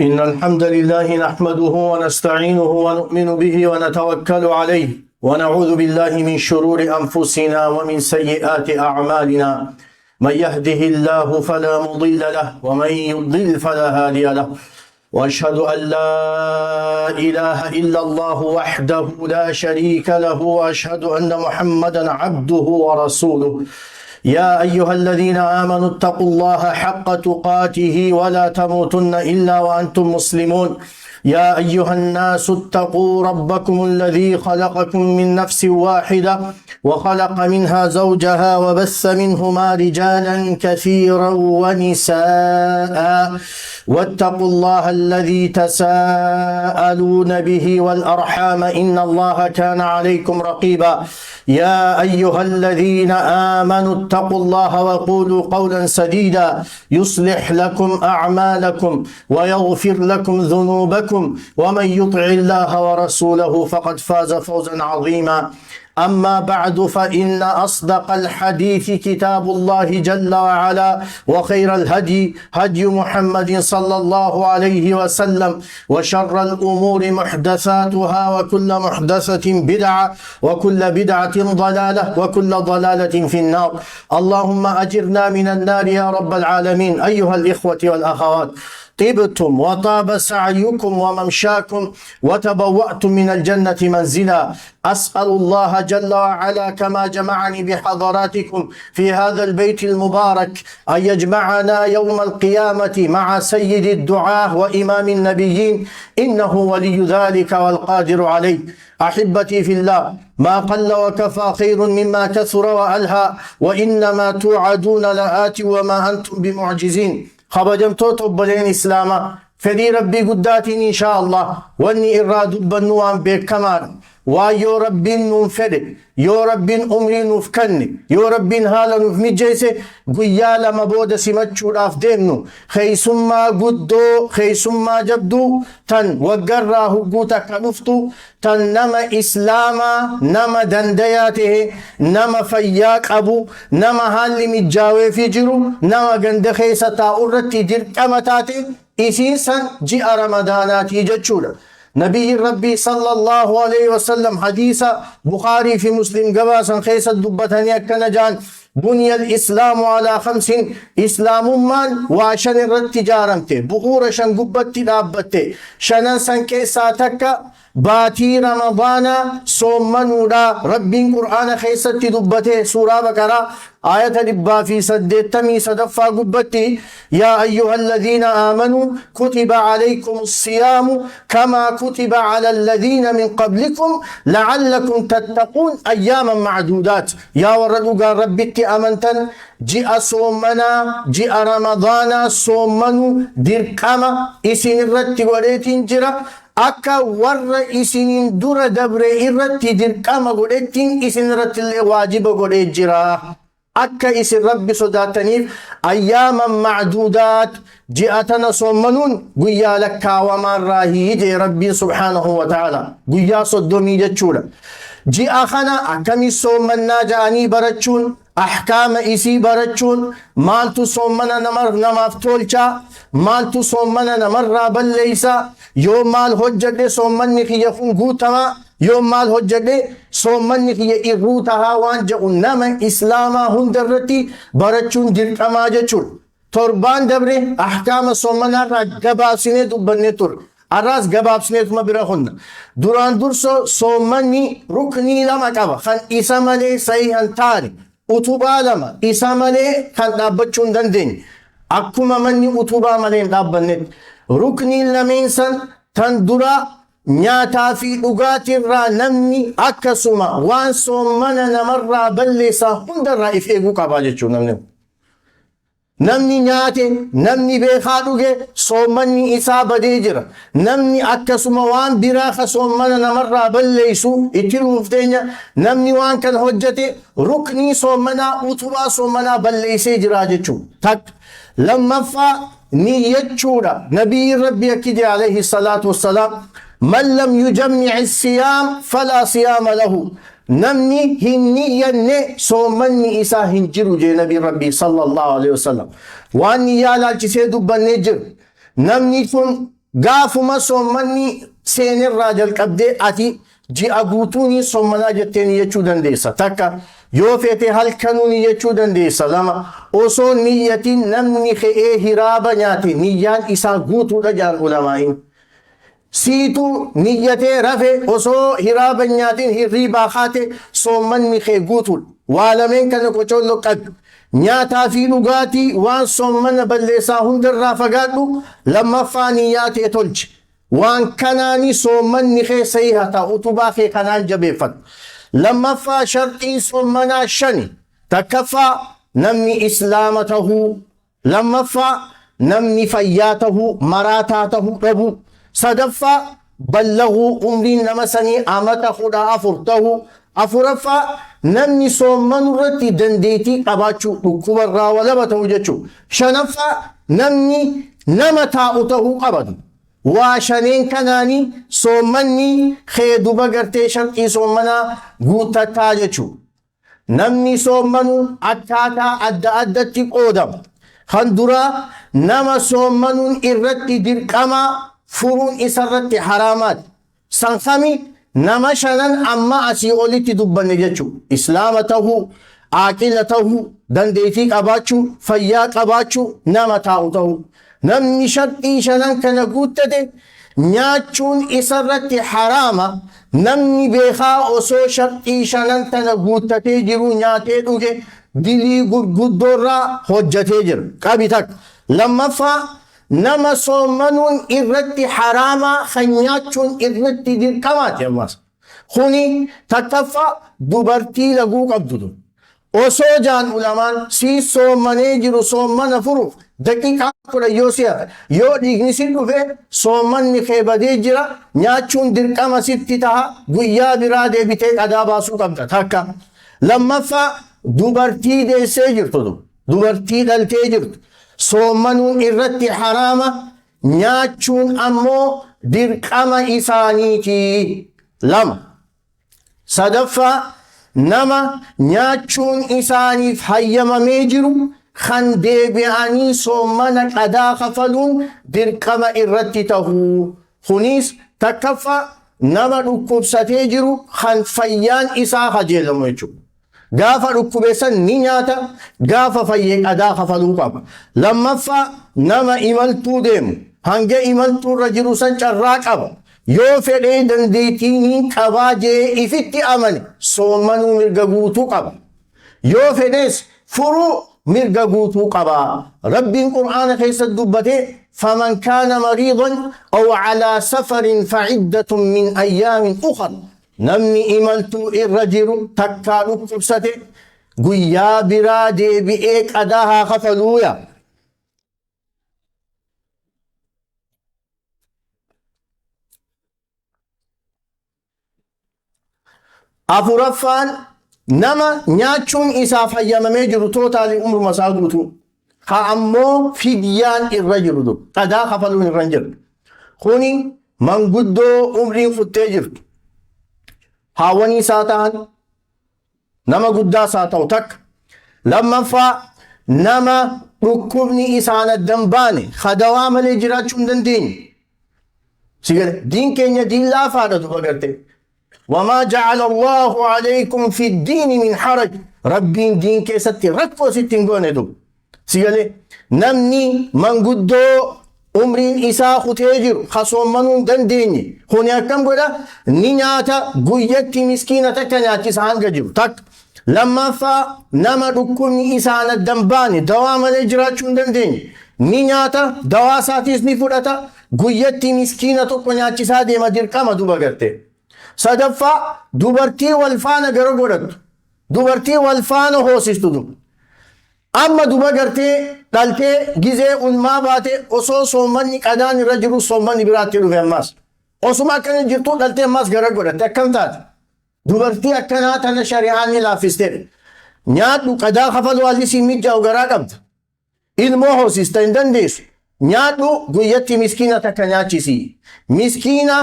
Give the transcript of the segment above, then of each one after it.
إن الحمد لله نحمده ونستعينه ونؤمن به ونتوكل عليه ونعوذ بالله من شرور أنفسنا ومن سيئات أعمالنا. من يهده الله فلا مضل له ومن يضلل فلا هادي له، وأشهد أن لا إله إلا الله وحده لا شريك له، وأشهد أن محمدا عبده ورسوله. يا أيها الذين آمنوا اتقوا الله حق تقاته ولا تموتن إلا وأنتم مسلمون. يا أيها الناس اتقوا ربكم الذي خلقكم من نفس واحدة وخلق منها زوجها وبث منهما رجالا كثيرا ونساء، واتقوا الله الذي تساءلون به والأرحام إن الله كان عليكم رقيبا. يا أيها الذين آمنوا اتقوا الله وقولوا قولا سديدا يصلح لكم أعمالكم ويغفر لكم ذنوبكم، ومن يطع الله ورسوله فقد فاز فوزا عظيما. أما بعد، فإن أصدق الحديث كتاب الله جل وعلا، وخير الهدي هدي محمد صلى الله عليه وسلم، وشر الأمور محدثاتها، وكل محدثة بدعة، وكل بدعة ضلالة، وكل ضلالة في النار. اللهم أجرنا من النار يا رب العالمين. أيها الإخوة والأخوات، طبتم وطاب سعيكم وممشاكم وتبوأتم من الجنة منزلا. أسأل الله جل وعلا كما جمعني بحضراتكم في هذا البيت المبارك أن يجمعنا يوم القيامة مع سيد الدعاة وإمام النبيين، إنه ولي ذلك والقادر عليه. أحبتي في الله، ما قل وكفى خير مما كثر وألهى، وإنما توعدون لآت وما أنتم بمعجزين. خبجمتوت obboleen islaamaa, fedhii rabbii guddaatiin inshaa Allah wanni irraa dubbannu waan beekamaadha. Waan yoo rabbiin nuun fedhe, yoo rabbiin umrii nuuf kenne, yoo rabbiin haala nuuf mijeesse, guyyaa lama booda simachuudhaaf deemnu keeysummaa guddoo, keeysummaa jabduu tan waggarraa hugguu takka dhuftu, tan nama islaamaa, nama dandayaa ta'e, nama fayyaa qabu, nama haalli mijjaaweefi jiru, nama ganda keessa taa'u irratti dirqama taate isiin san ji'a ramadaanaatii jechuudha. نبي ربي صلى الله عليه وسلم حديث بخاري في مسلم قباسا خيس الدبتانية كنجان: بني الإسلام على 5، إسلام من وعشان الرد تجارمته بخور شن قبت لابته شنن سن كيساتك باتي رمضان صومنودا. ربي قرآن خيست دبته سورة بقرة آية لبا في سدتمي صدفا قبتي: يا أيها الذين آمنوا كتب عليكم الصيام كما كتب على الذين من قبلكم لعلكم تتقون أياما معدودات. يا ورد قال ربي أمنتن جاء صومنا جاء رمضان صومنو دركما إسن الرت وليتين جرا akka warra isinin dura dabre irratti dirqama godhettiin isin irratti illee waajiba godhee jira. Akka isin rabbi sodaataniif ayyaaman macduudaat, ji'atana soommanuun guyyaa lakkaawamaa jee rabbiin subhaanahu wa ta'ala. Guyyaa 30 jechuudha. Ji'a kana akkami soommannaa ja'anii barachuun, ahkaama isii barachuun, maaltu soommana namaaf tolchaa, maaltu soommana namarraa balleeysa, yoo maal hojjadhe soommanni kiyya kun guutamaa, yoo maal hojjadhe soommanni kiyya irruu tahaa waan jedhu nama islaamaa hunda irratti barachuun dirqamaa jechuudha. Torbaan dabre ahkaama soommanarraa gabaabsinee dubbannee turre. Arraas gabaabsineetuma bira hunna. Duraan durso soommanni ruknii lama qaba kan isa malee sahihan taane, utubaa lama isa malee kan dhaabbachuu hin dandeenye. Akkuma manni utubaa malee hin dhaabbannetti rukniin lameen san tan dura nyaataa fi dhugaatirraa namni akkasuma waan soommana namarraa balleessaa hundarraa if eeguu qabaa jechuudha. Namni nyaate, namni beekaa dhuge soommanni isaa badee jira. Namni akkasuma waan biraa ka soommana namarraa balleessu itti ruufteenya namni waan kan hojjate ruknii soommanaa, utubaa soommanaa balleessee jira jechuudha. Lammaffaa niyyachuudha. Nabii Rabbi akkide alayhi salaatu wassalaam: man lam yujammi'i siyaam falaa siyaama lahu. namni hin niyyanne soommanni isaa hin jiru jee nabii rabbii sallallahu alaihi wasallam. Waan niyyaa laalchisee dubbannee jiru. Namni kun gaafuma soommanni seenirraa jalqabdee ati ji'a guutuuni soommanaa jetteen jechuu dandeessa. Takka yoo feete halkanuuni jechuu dandeessa. Lama osoo niyyatiin namni ka'ee hiraaba nyaate niyyaan isaa guutuudha jaan ulamaa'iin. Siitu niyyatee rafe osoo hiraaba nyaatiin hirriibaa kaate soommanni kee guutuudha. Waa lameen kana qocoollo qabdu. Nyaataa fi dhugaatii waan soommana balleessaa hundarraa fagaadhu. Lammaffaa niyyaa ta'e tolche. Waan kanaani soommanni kee sahiha ta'u utubaa kee kanaan jabeeffatu. Lammaffaa sharxiin soommanaa 5. Takkaffaa namni islaama tahuu. Lammaffaa namni fayyaa tahuu maraataa tahuu dhabuu. Sadaffaa ballaguu umriin nama sanii amata 14 tahuu. Afuraffaa namni soommanuu irratti dandeettii qabaachuu dhukkubarraa walaba ta'uu jechuudha. Shanaffaa namni nama taa'u ta'uu qabatu. Waa shaneen kanaanii soommanni kee duba gartee sharxii soommanaa guuttataa jechuudha. Namni soommanuu akkaataa adda addatti qoodama. Kan duraa nama soommanuun irratti dirqama furuun isarratti haraamaati. Sankami nama shanan amma asii olitti dubbanne jechuudha. Islaama tahuu, aaqila tahuu, dandeettii qabaachuu, fayyaa qabaachuu, nama taa'u tahuu. Namni sharxii shanan kana guuttate nyaachuun isarratti haraama. Namni beekaa osoo sharxii shanan tana guuttatee jiru nyaatee dhuge dilii gurguddoorraa hojjatee jira. Qabi takka. Lammaffaa nama soommanuun irratti haraama kan nyaachuun irratti dirqamaati ammas. Kuni takkaffaa dubartii laguu qabdu. Osoo jaan ulamaan si soommanee jiru soommana furuuf daqiiqaa 10 yoo si'a yoo dhiigni si dhufe soommanni kee badee jira nyaachuun dirqama sitti taha guyyaa biraa deebitee qadaa baasuu qabda takka. Lammaffaa dubartii deessee jirtu dubartii dhaltee jirtu soommanuun irratti haraama nyaachuun ammoo dirqama isaaniiti. Lama sadaffaa nama nyaachuun isaaniif hayyamamee jiru kan deebi'anii soommana qadaa kafaluun dirqama irratti tahuu. Kunis takkaffaa nama dhukkubsatee jiru kan fayyaan isaa kajeelamu jechuudha. Gaafa dhukkubeessan ni nyaata gaafa fayyee qadaa kafaluu qaba. Lammaffaa nama imaltuu deemu hanga imaltuurra jiru san carraa qaba. Yoo fedhee dandeettii qabaa jee ifitti amane soommanuu mirga guutuu qaba. Yoo fedhees furuu mirga guutuu qaba. Rabbiin Qur'aana keessatti dubbatee faman kaana mariidan aw calaa safarin faciddatun min ayyaamin ukhar. Namni imaltuu irra jiru takkaa dhukkubsate guyyaa biraa deebi'ee qadaa haa kafaluuya. Afuraffaan nama nyaachuun isaaf hayyamamee jiru tootaalii umruma isaa guutuu haa ammoo fidyaan irra jiru qadaa kafaluun irra hin jiru. Kuni manguddoo umriin futtee jirtu haawwanii isaa ta'an nama guddaa isaa ta'u takka. Lammaffaa nama dhukkubni isaan addan baane hadawaa malee jiraachuu hin dandeenye. Diin keenya diin laafaadha duba gartee. وما جعل الله عليكم في الدين من حرج. ربين دين كيست ركو ستين دو سيالي نمني من قدو عمرين إساء تيجر خصوم منون دنديني هوني أكم قولا نيناتا قويتي مسكينة تناتي سان قجر تك لما فا نما ركوني إساء الدنباني دوام الإجراء دنديني نيناتا دواساتيس نفورتا قويتي مسكينة تناتي سادي مدير كما دوبا قرتي. Sadaffaa dubartii walfaana gara godhattu dubartii walfaana hoosistu amma duba gartee dhaltee gizee ulmaa baate osoo soommanni qadaan irra jiru soommanni biraatti dhufe ammas osuma akkana jirtu dhaltee ammas gara godhatte akkam taate dubartii akkanaa tana shari'aan ni laaffistee nyaadhu qadaa kafaluu allisii mijaa'u garaa qabda ilmoo hoosista hin dandeessu nyaadhu guyyatti miskiina takka nyaachisi miskiina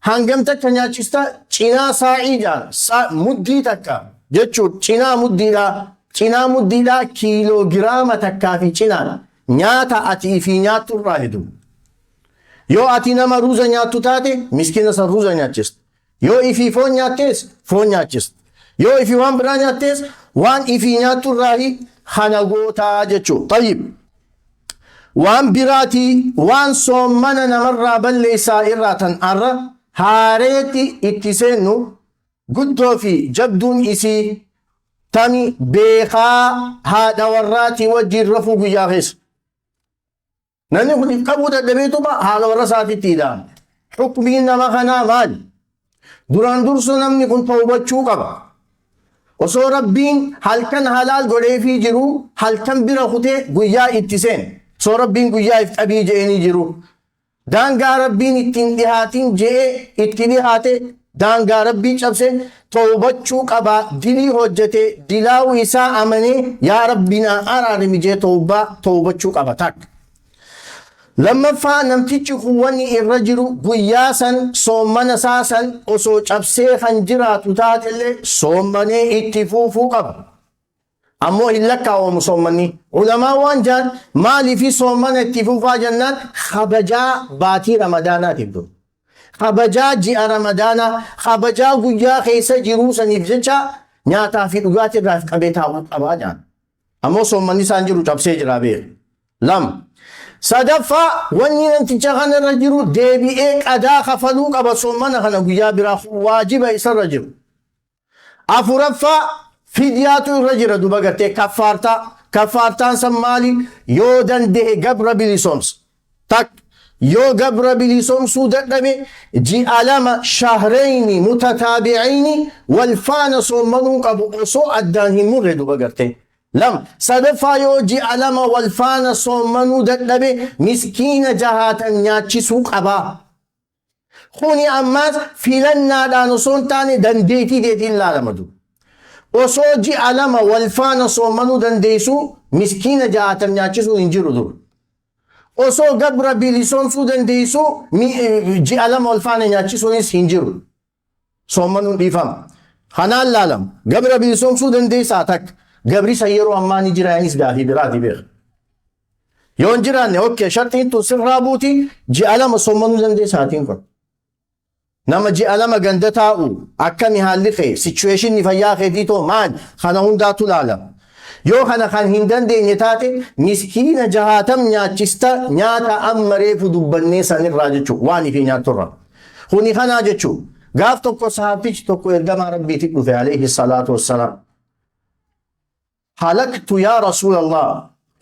hangam takka nyaachista cinaa saa'ii jaan muddii takka jechuun cinaa muddiidha kiiloogiraama takkaa fi cinaan nyaata atii fi nyaattu irraa hedu Yoo ati nama ruuza nyaattu taate miskiina san ruuza nyaachista. Yoo ifii foon nyaattes foon nyaachista. Yoo ifii waan biraa nyaattes waan ifii nyaattu irraa kana gootaa jechuudha. Tayyib. Waan biraatii waan soommana namarraa balleessaa irraa tan arra haareetti itti seennu guddoo fi jabduun isii tami beekaa haadha warraatii wajjin rafuu guyyaa keessa. Namni kun qabuu dadhabeetuma haadha warra isaatiitti hidhaame. Xukmiin nama kanaa maali? Duraan dursu namni kun tawbachuu qaba. Osoo rabbiin halkan halaal godheefii jiru halkan bira kutee guyyaa itti seene. Osoo rabbiin guyyaa ifxabii je'anii jiru. Daangaa rabbiin ittiin dhihaatiin je'ee itti dhihaate daangaa rabbii cabse tawbachuu qaba. Dilii hojjete dilaawuu isaa amanee yaa rabbinaa araarimi jee tawbachuu qaba takka. Lammaffaa namtichi kuwwanni irra jiru guyyaa san soommana isaa san osoo cabsee kan jiraatu taatellee soommanee itti fufuu qaba. Ammoo hin lakkaa'amu soommanni. Ulamaa waan jaan maaliif soommana itti fufaa jennaan kabajaa baatii ramadaanaatiif dura. Kabajaa ji'a ramadaanaa, kabajaa guyyaa keessa jiruu saniif jecha nyaataa fi dhugaatii irraa qabee taa'uu qabaa jaan. Ammoo soommanni isaan jiru cabsee jira beeku. Lama. Sadaffaa wanni namticha kanarra jiru deebi'ee qadaa kafaluu qaba soommana kana guyyaa biraa waajiba isarra jiru. Afuraffaa fidyaatu irra jira duba gartee kaffaartaa. Kaffaartaan san maali? Yoo danda'e gabra bilisoomsa. Tak yoo gabra bilisoomsuu dadhabe ji'a lama shahrayni mutataabi'ayni wal faana soommanuu qabu osoo addaan hin murre duba gartee. لم صدفا يو جي علما والفانا صومنو دقلبي مسكين جهاتا نياتشسو قبا خوني أماز فيلنا دانو سونتاني دنديتي ديتين لا لمدو وصو جي علما والفانا صومنو دنديسو مسكين جهاتا نياتشسو انجرو دور وصو قبر بيلسون سو دنديسو جي علما والفانا نياتشسو انجرو صومنو ديفام خنال لالم قبر بيلسون سو دنديسا تك Gabri sayyaroo ammaa ni jira yanis gaafii biraati beeku. Yoo hin jiraanne okkee shartiin tun sirraa buuti ji'a lama soommanuu dandeessaatiin kun. Nama ji'a lama ganda taa'u akkami haalli kee sichuweeshinni fayyaa keetii too maal kana hundaatu laalama. Yoo kana kan hin dandeenye taate miskiina jahaatam nyaachista nyaata amma reefu dubbannee sanirraa jechuudha waan ifi nyaatturra. Kuni kanaa jechuudha. Gaaf tokko sahabichi tokko ergamaa rabbiitti dhufe alayhi salaatu wassalaam. هلكت يا رسول الله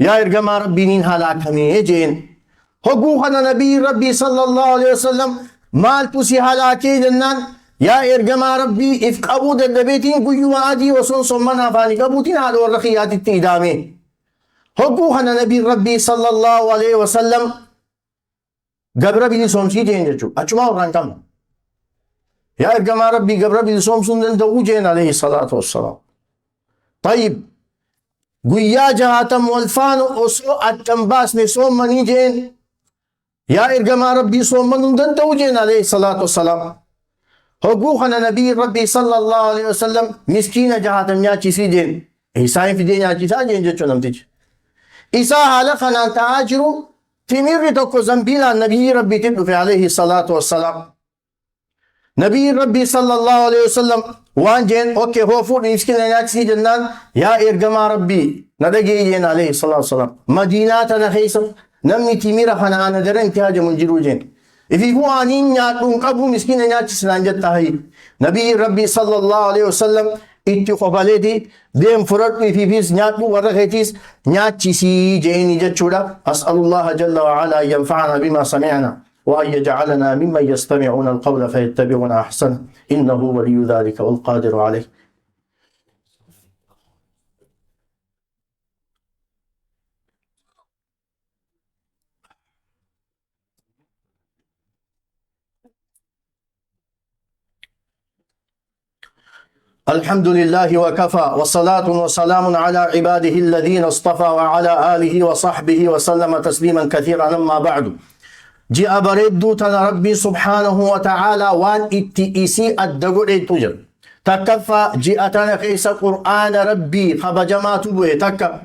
يا إرجما ربي نين هلاكني جين هجوهنا نبي ربي صلى الله عليه وسلم مال تسي هلاكي جنان يا إرجما ربي إفقابو دبيتين قيوا عادي وصن صمنا فاني قبوتين على الرخيات التيدامي هجوهنا نبي ربي صلى الله عليه وسلم قبر بني صمسي جين جتشو أجمع ورانكم يا إرجما ربي قبر بني صمسون دو جين عليه الصلاة والسلام طيب guyyaa jahaatam walfaanu osoo addan baasne soommanii jeen yaa ergamaa rabbii soommanuu danda'u jeen alayhi salaatu wassalaam. Hogguu kana nabii rabbii sallallahu alayhi wasallam miskiina jahaatam nyaachisii jeen isaan fidee nyaachisaa jeen jechuu namtichi. Isaa haala kanaan ta'aa jiru timirri tokko zambiilaan nabii rabbiitiin dhufe alayhi salaatu wassalaam. Nabii rabbii sallallahu alayhi wasallam waan jeen okkee hoofuu miskiina nyaachisii jennaan yaa ergamaa rabbii na dhageeyyen alayhi salaatu wassalaam. Madiinaa tana keessa namni timira kana ana dara itti hajamu jiru jeen. Ifi bu'aaniin nyaadhuun qabu miskiina nyaachisnaan jetta hayi. Nabii rabbii sallallahu alayhi wasallam itti qofaleeti deem fudhadhu ifiifis nyaadhu warra keetiis nyaachisii jeeni jechuudha. As'alullaha jalla wa ala yanfa'ana bima sami'na. وأن يجعلنا ممن يستمعون القول فيتبعون أحسنه إنه ولي ذلك والقادر عليه. الحمد لله وكفى والصلاة والسلام على عباده الذين اصطفى وعلى آله وصحبه وسلم تسليما كثيرا أما بعد. جاء بريدو تنا ربي سبحانه وتعالى وان اتئسي الدقل تجر تكفى جاءتنا قيس قرآن ربي خبجمات بوه تكفى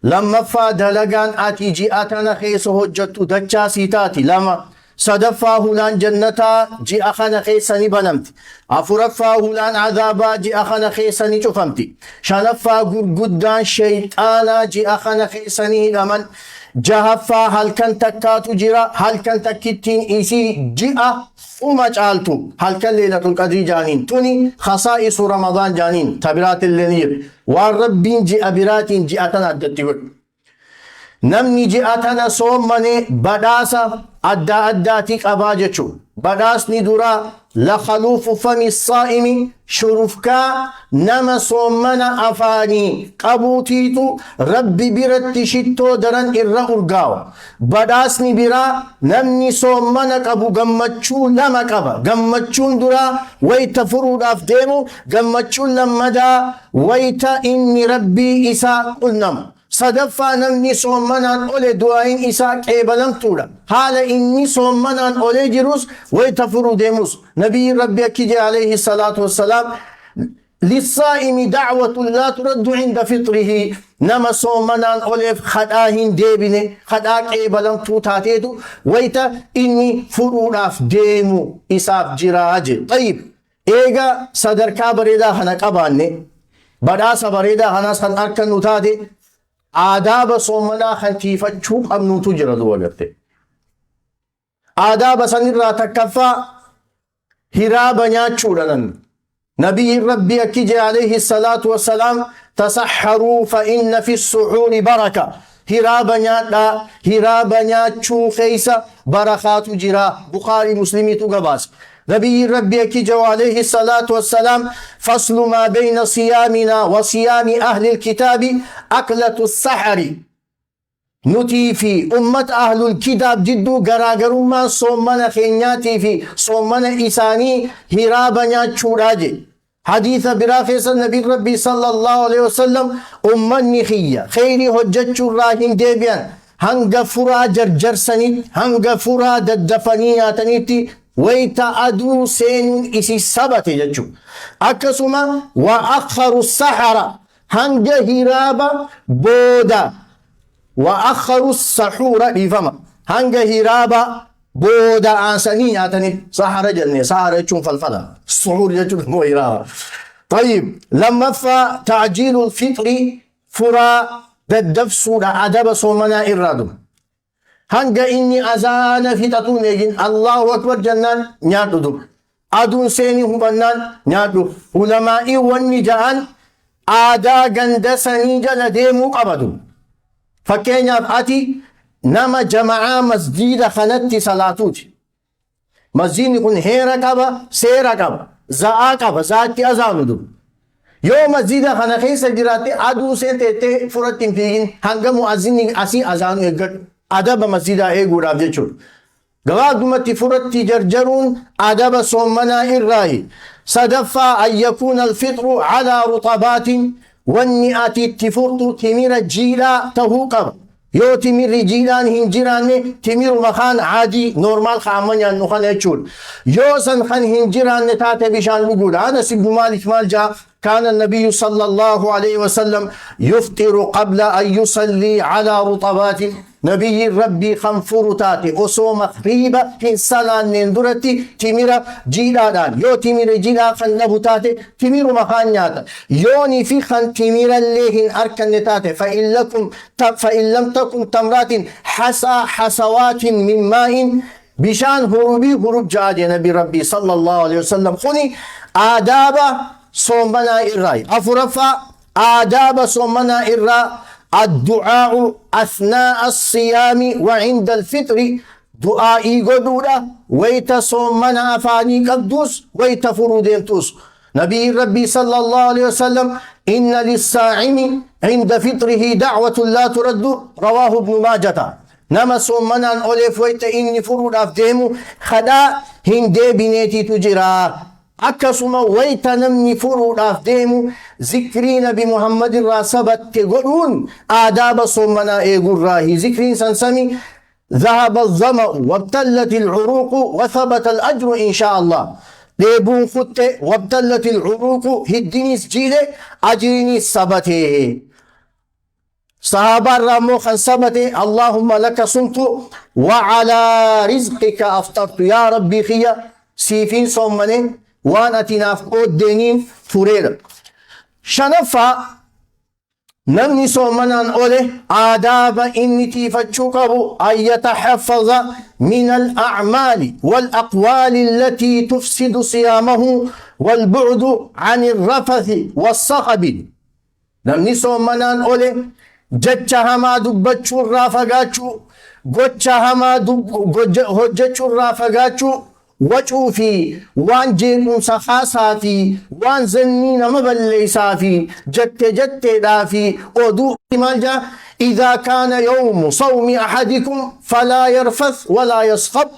لما فاد لغان آتي جاءتنا قيس هجت دجا سيتاتي لما صدفا هلان جنتا جي أخنا خيساني بنمت أفرفا هلان عذابا جي أخنا خيساني شفمت شنفا قدان شيطانا جي أخنا خيساني لمن جهفا هل كان تكاتو جرا هل كان تكتين إيسي جئة وما جعلتو هل كان ليلة القدر جانين توني خصائص رمضان جانين تبرات الليل والربين جئة برات جئتنا الدتور نمني جئتنا صوم مني بداسة أداتي قباجتشو بداسني درا لخلوف فم الصائم شرفكا نما صومنا أفاني قبوتيتو ربي برت شتو درن إرى أرقاو بداسني برا نمني صومنا قبو قمتشو لما قبا قمتشو درا ويتا فرود أفديمو قمتشو لما دا ويتا إني ربي إسا قلنم صدفا نمني صومنا أولي دعائن إساء كيبلن تولا حالا إني صومنا أولي جروس ويتفرو ديموس نبي ربي أكيد عليه الصلاة والسلام للصائم دعوة لا ترد عند فطره نما صومنا أولي خداهن ديبني خدا كيبلن توتاتيدو ويتا إني فروراف ديمو إساف جراج طيب إيغا صدركا بريدا هنا قباني بداسا بريدا هنا سن أركن نتاتي آداب صومنا خنتيفچو قمنوتو جرا دوغرته آداب سنر تکفا هراب نياچودن نبي ربي اكي عليه الصلاة والسلام تسحروا فإن في السحور بركة هراب نياچو خيسا بركات جرا بخاري مسلمي تو غباس نبي ربي أكي عليه الصلاة والسلام فصل ما بين صيامنا وصيام أهل الكتاب أكلة السحر نتي في أمة أهل الكتاب جدو غراغر ما صومنا خينياتي في صومنا إساني هرابنا چوراجي حديث برافيس النبي ربي صلى الله عليه وسلم أمني خيّة خيري حجة چوراهن ديبيان هنگا فرا جرجرسني هنگا فرا ددفنياتنيتي ويتا أدو سين إسي سبت ججو أكسما وأخر السحرة هنجا هرابا بودا وأخر السحورة بفما هنجا هرابا بودا آنساني آتني سحرة جنة سحرة جون فالفلا السحور ججو مو هرابا طيب لما تعجيل الفطر فرا بالدفسور أدب صومنا إرادو hanga inni azana fitatu negin Allahu akbar jannan nyaadu adun seni hubannan nyaadu ulama'i wanni ja'an aada ganda sani jala deemu qabadu fakkeenyaaf ati nama jama'a masjida kanatti salaatuuti masjidni kun heera qaba seera qaba za'a qaba zaatti azaanudu yoo masjida kana keessa jiraate aduu seentete furatti hin fiigin hanga mu'azzinni asii azaanu eeggadhu أدب مسجدا إيغو رابجيشون غواد دمتي فرتي جرجرون أدب صومنا إراهي صدفا أن يكون الفطر على رطبات والنئات التفرط تمير الجيلا تهوقب يو تمير جيلان هنجران تمير مخان عادي نورمال خامن يعني نخان يجول يو سنخان هنجران تاتي بشان لقول هذا سبن مالك مال جاء كان النبي صلى الله عليه وسلم يفطر قبل أن يصلي على رطبات نبي ربي خنفور تاتي أصوم خريبة في صلاة نندرتي تمير جيلان يو تمير جيلا خنبو تاتي تمير مخانيات يوني في خن تمير الليهن أركن تاتي فإن لم تكن تمرات حسوات من ماء بشان هروب جاد نبي ربي صلى الله عليه وسلم خني آداب صومنا إراي أفرفا آداب صومنا إراي الدعاء أثناء الصيام وعند الفطر دعائي قدولا ويتا صومنا أفاني قدوس ويتا فرودين توس نبي ربي صلى الله عليه وسلم إن للصائم عند فطره دعوة لا ترد رواه ابن ماجة نما صومنا أوليف ويتا إني فرود أفديمو خدا هندي بنيتي تجرا أكسما ويتا نمني فروداف ديمو ذكرين بمحمد الراسبت تقولون آداب صومنا إيقور راهي ذكرين سنسمي ذهب الظمأ وابتلت العروق وثبت الأجر إن شاء الله ليبون خط وابتلت العروق هدني سجيلة أجرني سبته صحابة رامو خنسبتي اللهم لك صمت وعلى رزقك أفطرت يا ربي خيا سيفين صومنين وانا تناف قود دينين فريد شنفا نمني صومنان أوله آداب إني تيفتشوكه أن يتحفظ من الأعمال والأقوال التي تفسد صيامه والبعد عن الرفث والصخب نمني صومنان أوله جتشا هما دبتشو رافقاتشو gocha hamaa hojjechuurraa fagaachuu wacuu fi waan jeequmsa haasaa fi waan zannii nama balleessaa fi jetteedhaa fi oduu maal jaa إذا كان يوم صوم أحدكم فلا يرفث ولا يصخب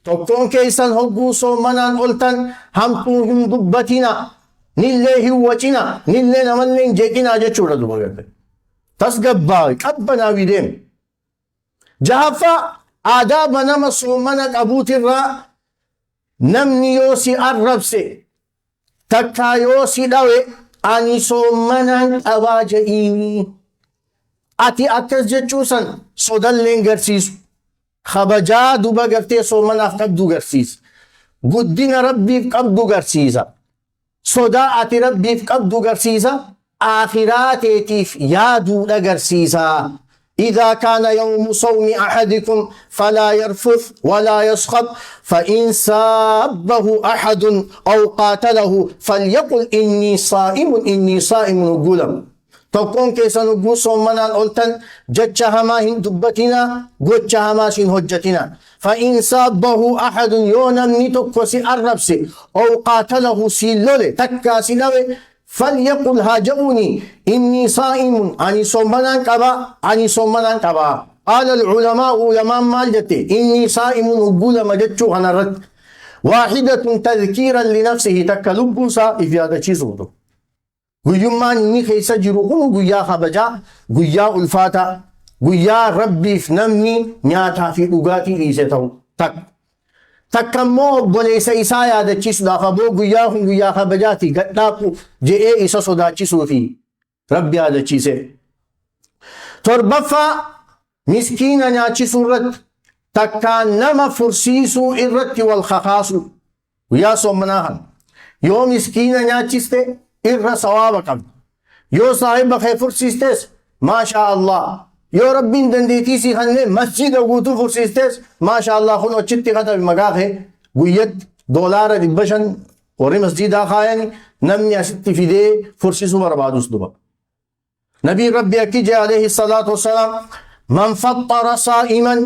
تكون كيسا هبو صومنا قلتن همتوهم دبتنا نليه وچنا نلنا ملين جيكنا جتشورا دبا تسقبا كبنا ويدين جهفا آداب نما صومنا قبوت الرا نمني يوسي الربسي تكا يوسي دوي أني صومنا أواجئيني أتي أكس جتشوسن صدل لين غرسيس خبجا دوبا غرتي صومنا قبدو غرسيس قدين ربي قبدو غرسيسا صدا أتي ربي قبدو غرسيسا آخراتي تيف يادو غرسيسا إذا كان يوم صوم أحدكم فلا يرفث ولا يصخب فإن سابه أحد أو قاتله فليقل إني صائم نقولا تكون كيسا نقول صومنا الأولتن جتشا هما هن دبتنا قتشا هما سن هجتنا فإن سابه أحد يونا نتوكسي الربسي أو قاتله سيلولي تكا سيلولي فليقل هاجؤني إني صائم أني صومنا كبا أني صومنا كبا قال العلماء علماء مالجتي إني صائم نقول مجتشو أنا رد واحدة تذكيرا لنفسه تكلبوسا إذا هذا شيء صوته guyyummaan inni keessa jiru kun guyyaa kabajaa guyyaa ulfaataa guyyaa rabbiif namni nyaataa fi dhugaatii dhiise ta'u takka immoo obboleessa isaa yaadachiisuudhaaf aboo guyyaa kun guyyaa kabajaati gadhaaqu jedhee isa sodaachisuu fi rabbi yaadachiise. Torbaffaa miskiina nyaachisuu irratti takkaa nama fursiisuu irratti wal kakaasu guyyaa soomanaa kana yoo miskiina nyaachiste irra sawaaba qabda yoo saahiba kee fursiistes maashaa Allah yoo rabbiin dandeetii si kennee masjida guutuu fursiistes maashaa Allah kun achitti katabe maqaa kee guyyatti doolaara 500 warri masjidaa kaayani namni asitti fidee fursiisuu barbaadus duba nabii rabbi akkije alayhi salaatu wassalaam man fattara saa'iman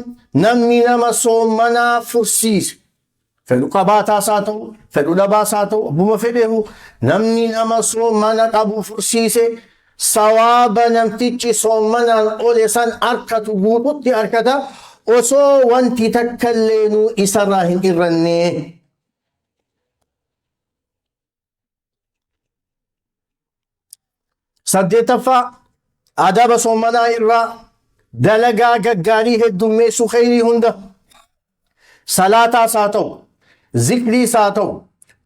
namni nama soomanaa fursiise fedhu qabaataa isaa ta'u fedhu dhabaa isaa ta'u abbuma fedheehu namni nama soomana qabu fursiise sawaaba namtichi soomanaan ole san arkatu guututti arkata osoo wanti takka illeenuu isarraa hin irranne. Saddeetaffaa adaba soomanaa irraa dalagaa gaggaarii heddummeessuu khayrii hunda salaataas haa ta'u ذكري ساتو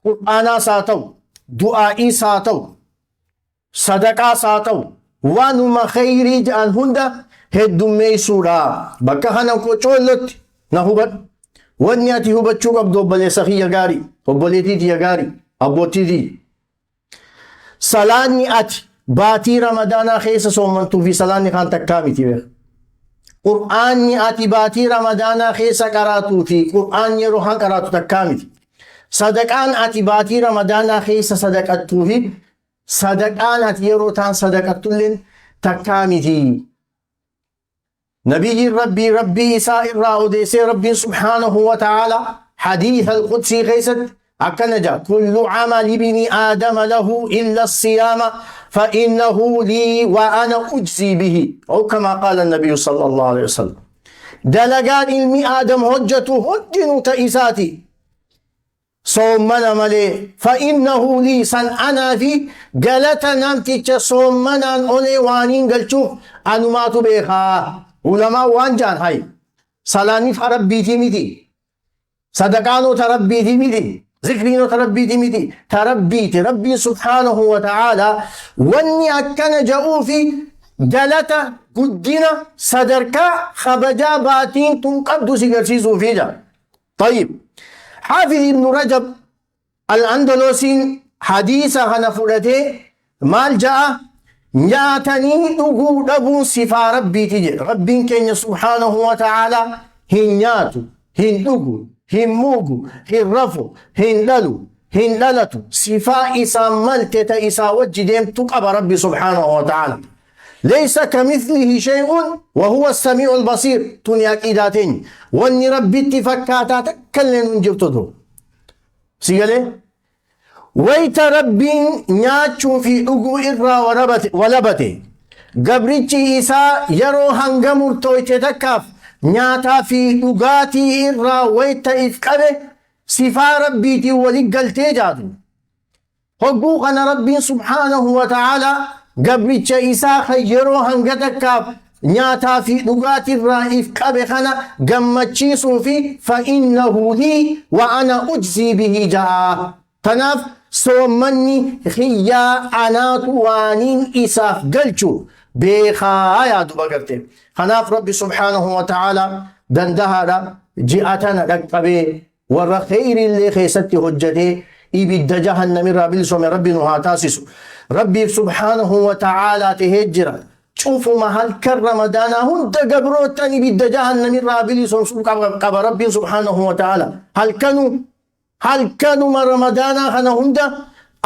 قرآن ساتو دعائي ساتو صدقا ساتو وانما خيري جان هندا هدو ميسورا بكا خانا كو چولت نهوبت ونياتي هوبت چوك عبدو بلي سخي يغاري وبليتي تي يغاري أبوتي دي سلاني ات باتي رمضانا خيس سومنتو في سلاني خان تكامي تي قرآن آتباتي رمضانا خيسا قراتو في قرآن يروحان قراتو تكامل صدقان آتباتي رمضانا خيسا صدقاتو في صدقان آتيروتان صدقاتو لن تكامل نبي ربي سائر راوديسي ربي سبحانه وتعالى حديث القدسي خيسا أكنجا كل عمل ابن آدم له إلا الصيام فإنه لي وأنا أجزي به أو كما قال النبي صلى الله عليه وسلم دلقان علم آدم هجته هجن تئساتي صومنا ملي فإنه لي سن أنا في قلت نمتك صومنا أولي وانين قلتوه أنو ما تبيخا علماء وانجان هاي سلاني فربيتي مدي صدقانو تربيتي مدي ذكرينو تربيتي مدي تربيتي ربي سبحانه وتعالى واني أكن جاءوا في جلتا قدنا صدركا خبجا باتين تنقبض سيقرسيسو فيجا. طيب حافظ ابن رجب الأندلسين حديث هنفرته مال جاء نياتني نقود أبو صفا ربي تجي ربي كين سبحانه وتعالى هنياتو هندوغو هموغو هنرفو هنللو هنللتو صفا إسا ملتة إسا وجدهم تقب ربي سبحانه وتعالى ليس كمثله شيء وهو السميع البصير تنياك إداتين واني ربي اتفكاتا تكلن جبتدو سيقالي ويت ربي نياتشو في أقو إرى ولبته قبرتي إسا يرو هنگا مرتويت تكاف نياتا في أقاتي إرى ويت إفكابه صفا ربي تي ولقلتي جادو حقوقنا ربي سبحانه وتعالى قبرتش إسا خيرو هنگا تكاف نياتا في أقاتي الرائف كابخنا قمتشي صوفي فإنه لي وأنا أجزي به جاء تناف سومني خيا عنات وانين إساف قلتو بيخا يا دوبا قرتي خناف ربي سبحانه وتعالى دندهارا جئتنا لقبي ور خير اللي خيستي هجتي إبد جهنم رابل سوم ربي نهاتاسس ربي سبحانه وتعالى تهجر شوفوا محل كرمدان هند قبروتني بد جهنم رابل سوم قبر ربي سبحانه وتعالى هل كانوا من رمضان خنا هندا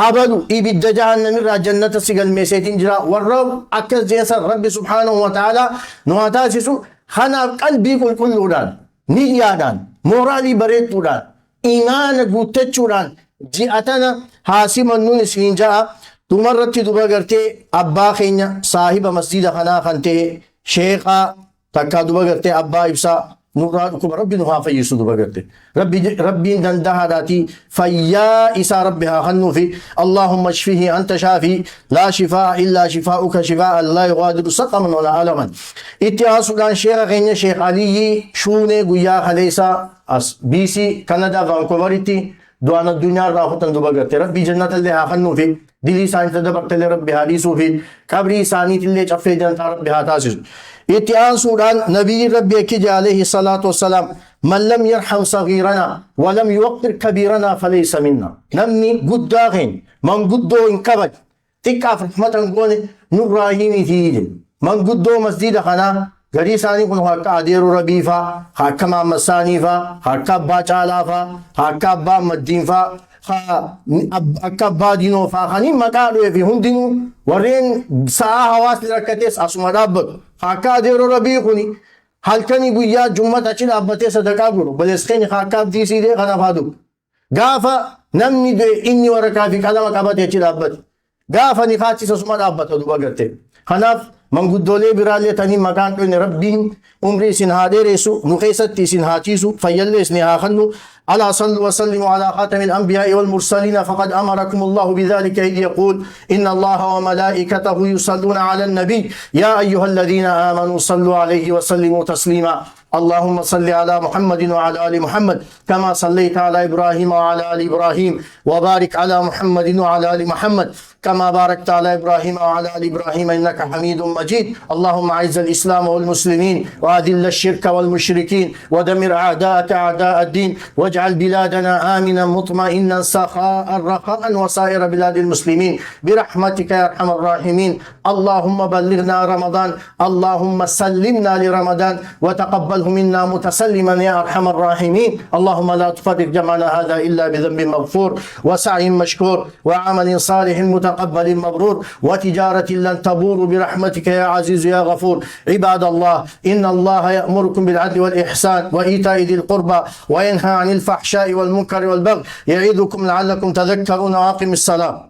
أبدو إبد جهنم را جنة سيقل ميسيتين جرا والرب أكس جيسا رب سبحانه وتعالى نواتاسسو خنا قلبي كل دان نيادان مورالي بريت دان إيمان قوتتشو دان جئتنا حاسم النون سينجا تمرت دوبا قرتي أبا خينيا صاحب مسجد خنا خنتي شيخا تكا دوبا قرتي أبا إبسا نورانكم ربي نها فيسو دوبا قرتي ربي دندها داتي فيا إسا ربها خنو في اللهم اشفيه أنت شافي لا شفاء إلا شفاؤك شفاء لا يغادر سقما ولا ألما اتحاسو دان شيخ غيني شيخ علي شوني قويا خليسا BC كندا فانكوفرتي دوانا الدنيا راحتن دوبا قرتي ربي جنة اللي خنو في دلي ساني تدبرت اللي ربي حديثو في كبري ساني اللي چفه جنتا ربي حتاسس اتيان سودان نبي ربي كي عليه الصلاة والسلام من لم يرحم صغيرنا ولم يوقر كبيرنا فليس منا نمني قد داغين من قدو انكبج تكاف رحمة نقول نراهيني تيجي من قدو مسجد خنا غريساني كن حقا عدير ربيفا حقا مامساني فا حقا باچالا فا حقا با مدين فا akka baadinoo faa kanii maqaa dhufe fi hundinuu warreen sa'a hawaasni rakkatees asuma dhaabbatu akka adeeroo rabii kuni halkanii guyyaa jummata achi dhaabbatee sadaqaa godhu baleeskeenya akka abdiisiidee kanaaf haa dhufu gaafa namni inni waraqaa fi qalama qabatee achi dhaabbate gaafa ni kaachisa asuma dhaabbata duba gartee kanaaf manguddoolee biraallee tanii maqaan dhufne rabbiin umrii isin haa dheeressu nu keessatti isin haa ciisu fayyallee isin haa kennu ألا صلوا وسلموا على خاتم الأنبياء والمرسلين فقد أمركم الله بذلك إذ يقول إن الله وملائكته يصلون على النبي يا أيها الذين آمنوا صلوا عليه وسلموا تسليما اللهم صل على محمد وعلى آل محمد كما صليت على إبراهيم وعلى آل إبراهيم وبارك على محمد وعلى آل محمد كما باركت على إبراهيم وعلى آل إبراهيم إنك حميد مجيد اللهم أعز الإسلام والمسلمين وأذل الشرك والمشركين ودمر أعداءك أعداء الدين واجعل بلادنا آمنا مطمئنا سخاء رخاء وسائر بلاد المسلمين برحمتك يا أرحم الراحمين اللهم بلغنا رمضان اللهم سلمنا لرمضان وتقبله منا متسلما يا أرحم الراحمين اللهم لا تفرق جمعنا هذا إلا بذنب مغفور وسعي مشكور وعمل صالح متقبل مبرور وتجارة لن تبور برحمتك يا عزيز يا غفور عباد الله إن الله يأمركم بالعدل والإحسان وإيتاء ذي القربى وينهى عن الفحشاء والمنكر والبغي يعظكم لعلكم تذكرون وأقم الصلاة